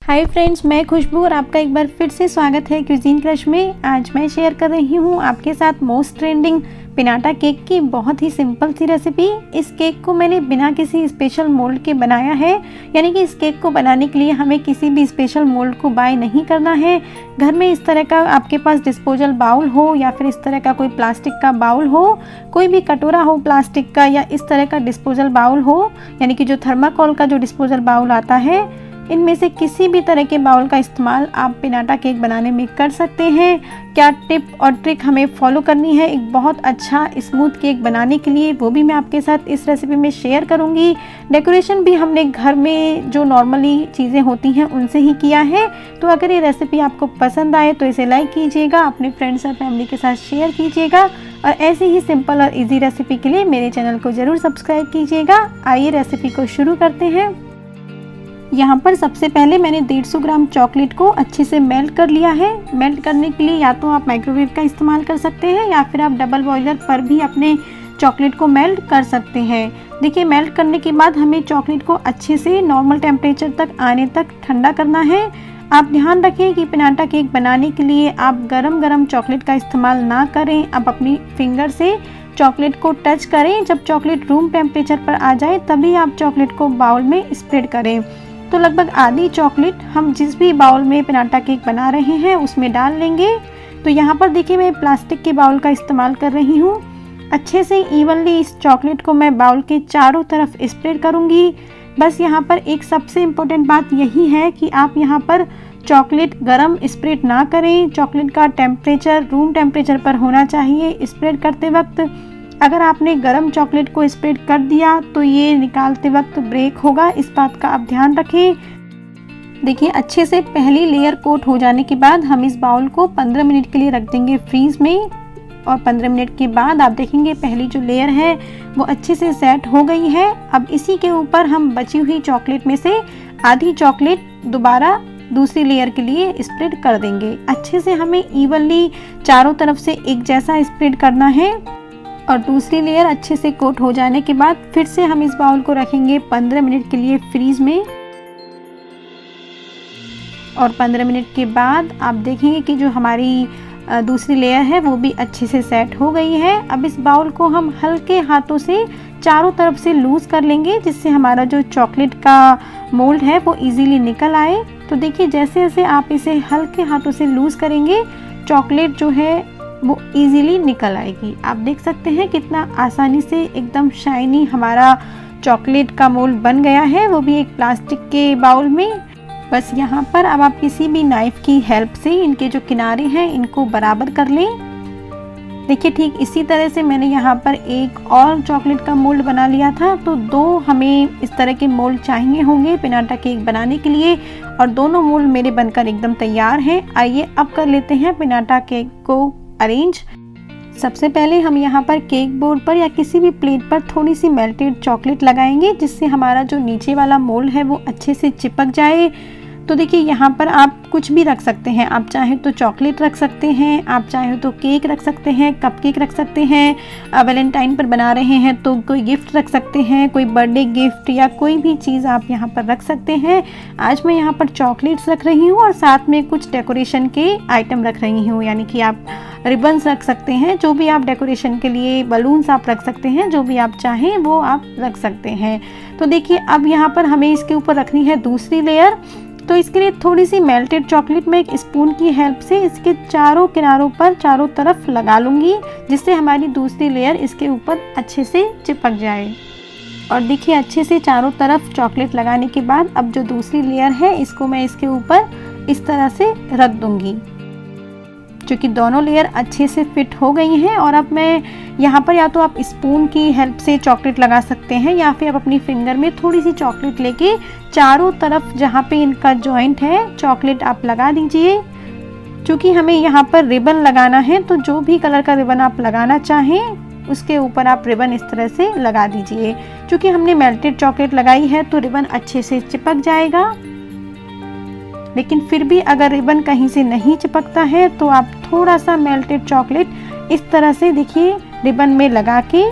Hi friends, मैं खुशबू और आपका एक बार फिर से स्वागत है क्यूजीन क्रश में। आज मैं शेयर कर रही हूँ आपके साथ मोस्ट ट्रेंडिंग पिनाटा केक की बहुत ही सिंपल सी रेसिपी। इस केक को मैंने बिना किसी स्पेशल मोल्ड के बनाया है, यानी कि इस केक को बनाने के लिए हमें किसी भी स्पेशल मोल्ड को बाय नहीं करना है। घर में इस तरह का आपके पास डिस्पोजल बाउल हो या फिर इस तरह का कोई प्लास्टिक का बाउल हो, कोई भी कटोरा हो प्लास्टिक का या इस तरह का डिस्पोजल बाउल हो, यानी कि जो थर्माकोल का जो डिस्पोजल बाउल आता है, इनमें से किसी भी तरह के बाउल का इस्तेमाल आप पिनाटा केक बनाने में कर सकते हैं। क्या टिप और ट्रिक हमें फॉलो करनी है एक बहुत अच्छा स्मूथ केक बनाने के लिए, वो भी मैं आपके साथ इस रेसिपी में शेयर करूंगी। डेकोरेशन भी हमने घर में जो नॉर्मली चीज़ें होती हैं उनसे ही किया है। तो अगर ये रेसिपी आपको पसंद आए तो इसे लाइक कीजिएगा, अपने फ्रेंड्स और फैमिली के साथ शेयर कीजिएगा और ऐसी ही सिंपल और ईजी रेसिपी के लिए मेरे चैनल को ज़रूर सब्सक्राइब कीजिएगा। आइए रेसिपी को शुरू करते हैं। यहाँ पर सबसे पहले मैंने 150 ग्राम चॉकलेट को अच्छे से मेल्ट कर लिया है। मेल्ट करने के लिए या तो आप माइक्रोवेव का इस्तेमाल कर सकते हैं या फिर आप डबल बॉयलर पर भी अपने चॉकलेट को मेल्ट कर सकते हैं। देखिए, मेल्ट करने के बाद हमें चॉकलेट को अच्छे से नॉर्मल टेम्परेचर तक आने तक ठंडा करना है। आप ध्यान रखें कि पिनाटा केक बनाने के लिए आप गरम चॉकलेट का इस्तेमाल ना करें। आप अपनी फिंगर से चॉकलेट को टच करें। जब चॉकलेट रूम टेम्परेचर पर आ जाए तभी आप चॉकलेट को बाउल में स्प्रेड करें। तो लगभग आधी चॉकलेट हम जिस भी बाउल में पिनाटा केक बना रहे हैं उसमें डाल लेंगे। तो यहाँ पर देखिए, मैं प्लास्टिक के बाउल का इस्तेमाल कर रही हूँ। अच्छे से इवनली इस चॉकलेट को मैं बाउल के चारों तरफ स्प्रेड करूँगी। बस यहाँ पर एक सबसे इम्पोर्टेंट बात यही है कि आप यहाँ पर चॉकलेट गरम स्प्रेड ना करें। चॉकलेट का टेम्परेचर रूम टेम्परेचर पर होना चाहिए स्प्रेड करते वक्त। अगर आपने गरम चॉकलेट को स्प्रेड कर दिया तो ये निकालते वक्त ब्रेक होगा, इस बात का आप ध्यान रखें। देखिए, अच्छे से पहली लेयर कोट हो जाने के बाद हम इस बाउल को 15 मिनट के लिए रख देंगे फ्रीज में और 15 मिनट के बाद आप देखेंगे पहली जो लेयर है वो अच्छे से सेट हो गई है। अब इसी के ऊपर हम बची हुई चॉकलेट में से आधी चॉकलेट दोबारा दूसरी लेयर के लिए स्प्रेड कर देंगे। अच्छे से हमें इवनली चारों तरफ से एक जैसा स्प्रेड करना है और दूसरी लेयर अच्छे से कोट हो जाने के बाद फिर से हम इस बाउल को रखेंगे 15 मिनट के लिए फ्रीज में। और 15 मिनट के बाद आप देखेंगे कि जो हमारी दूसरी लेयर है वो भी अच्छे से सेट हो गई है। अब इस बाउल को हम हल्के हाथों से चारों तरफ से लूज़ कर लेंगे जिससे हमारा जो चॉकलेट का मोल्ड है वो इजीली निकल आए। तो देखिए, जैसे जैसे आप इसे हल्के हाथों से लूज़ करेंगे चॉकलेट जो है वो इजीली निकल आएगी। आप देख सकते हैं कितना आसानी से एकदम शाइनी हमारा चॉकलेट का मोल्ड बन गया है, वो भी एक प्लास्टिक के बाउल में। बस यहाँ पर अब आप किसी भी नाइफ की हेल्प से इनके जो किनारे हैं इनको बराबर कर लें। देखिए, ठीक इसी तरह से मैंने यहाँ पर एक और चॉकलेट का मोल्ड बना लिया था। तो दो हमें इस तरह के मोल्ड चाहिए होंगे पिनाटा केक बनाने के लिए और दोनों मोल्ड मेरे बनकर एकदम तैयार हैं। आइए अब कर लेते हैं पिनाटा केक को अरेंज। सबसे पहले हम यहाँ पर केक बोर्ड पर या किसी भी प्लेट पर थोड़ी सी मेल्टेड चॉकलेट लगाएंगे जिससे हमारा जो नीचे वाला मोल्ड है वो अच्छे से चिपक जाए। तो देखिए, यहाँ पर आप कुछ भी रख सकते हैं। आप चाहे तो चॉकलेट रख सकते हैं, आप चाहे तो केक रख सकते हैं, कपकेक रख सकते हैं। वैलेंटाइन पर बना रहे हैं तो कोई गिफ्ट रख सकते हैं, कोई बर्थडे गिफ्ट या कोई भी चीज़ आप यहाँ पर रख सकते हैं। आज मैं यहाँ पर चॉकलेट्स रख रही हूँ और साथ में कुछ डेकोरेशन के आइटम रख रही हूँ, यानी कि आप रिबन्स रख सकते हैं, जो भी आप डेकोरेशन के लिए बलून्स आप रख सकते हैं, जो भी आप चाहें वो आप रख सकते हैं। तो देखिए, अब यहाँ पर हमें इसके ऊपर रखनी है दूसरी लेयर। तो इसके लिए थोड़ी सी मेल्टेड चॉकलेट मैं एक स्पून की हेल्प से इसके चारों किनारों पर चारों तरफ लगा लूँगी जिससे हमारी दूसरी लेयर इसके ऊपर अच्छे से चिपक जाए। और देखिए, अच्छे से चारों तरफ चॉकलेट लगाने के बाद अब जो दूसरी लेयर है इसको मैं इसके ऊपर इस तरह से रख दूँगी, क्योंकि दोनों लेयर अच्छे से फिट हो गई हैं। और अब मैं यहाँ पर या तो आप स्पून की हेल्प से चॉकलेट लगा सकते हैं या फिर आप अपनी फिंगर में थोड़ी सी चॉकलेट लेके चारों तरफ जहाँ पे इनका जॉइंट है चॉकलेट आप लगा दीजिए। क्योंकि हमें यहाँ पर रिबन लगाना है तो जो भी कलर का रिबन आप लगाना चाहें उसके ऊपर आप रिबन इस तरह से लगा दीजिए। क्योंकि हमने मेल्टेड चॉकलेट लगाई है तो रिबन अच्छे से चिपक जाएगा। लेकिन फिर भी अगर रिबन कहीं से नहीं चिपकता है तो आप थोड़ा सा मेल्टेड चॉकलेट इस तरह से देखिए रिबन में लगा के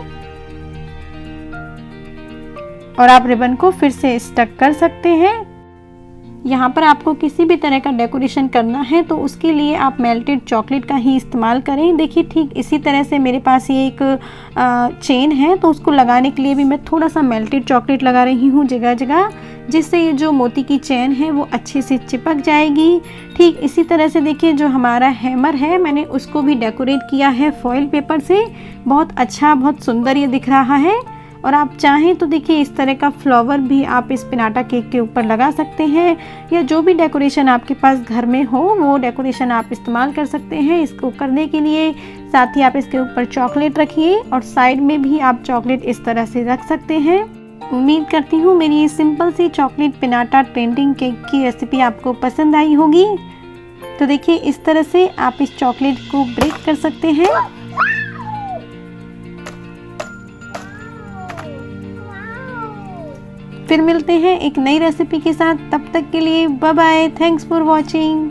और आप रिबन को फिर से स्टक कर सकते हैं। यहाँ पर आपको किसी भी तरह का डेकोरेशन करना है तो उसके लिए आप मेल्टेड चॉकलेट का ही इस्तेमाल करें। देखिए ठीक इसी तरह से मेरे पास ये एक चेन है, तो उसको लगाने के लिए भी मैं थोड़ा सा मेल्टेड चॉकलेट लगा रही हूँ जगह जगह, जिससे ये जो मोती की चेन है वो अच्छे से चिपक जाएगी। ठीक इसी तरह से देखिए जो हमारा हैमर है, मैंने उसको भी डेकोरेट किया है फॉइल पेपर से। बहुत अच्छा, बहुत सुंदर ये दिख रहा है। और आप चाहें तो देखिए इस तरह का फ्लावर भी आप इस पिनाटा केक के ऊपर लगा सकते हैं, या जो भी डेकोरेशन आपके पास घर में हो वो डेकोरेशन आप इस्तेमाल कर सकते हैं। इसको करने के लिए साथ ही आप इसके ऊपर चॉकलेट रखिए और साइड में भी आप चॉकलेट इस तरह से रख सकते हैं। उम्मीद करती हूँ मेरी ये सिंपल सी चॉकलेट पिनाटा ट्रेंडिंग केक की रेसिपी आपको पसंद आई होगी। तो देखिए इस तरह से आप इस चॉकलेट को ब्रेक कर सकते हैं। फिर मिलते हैं एक नई रेसिपी के साथ, तब तक के लिए bye bye. Thanks for watching.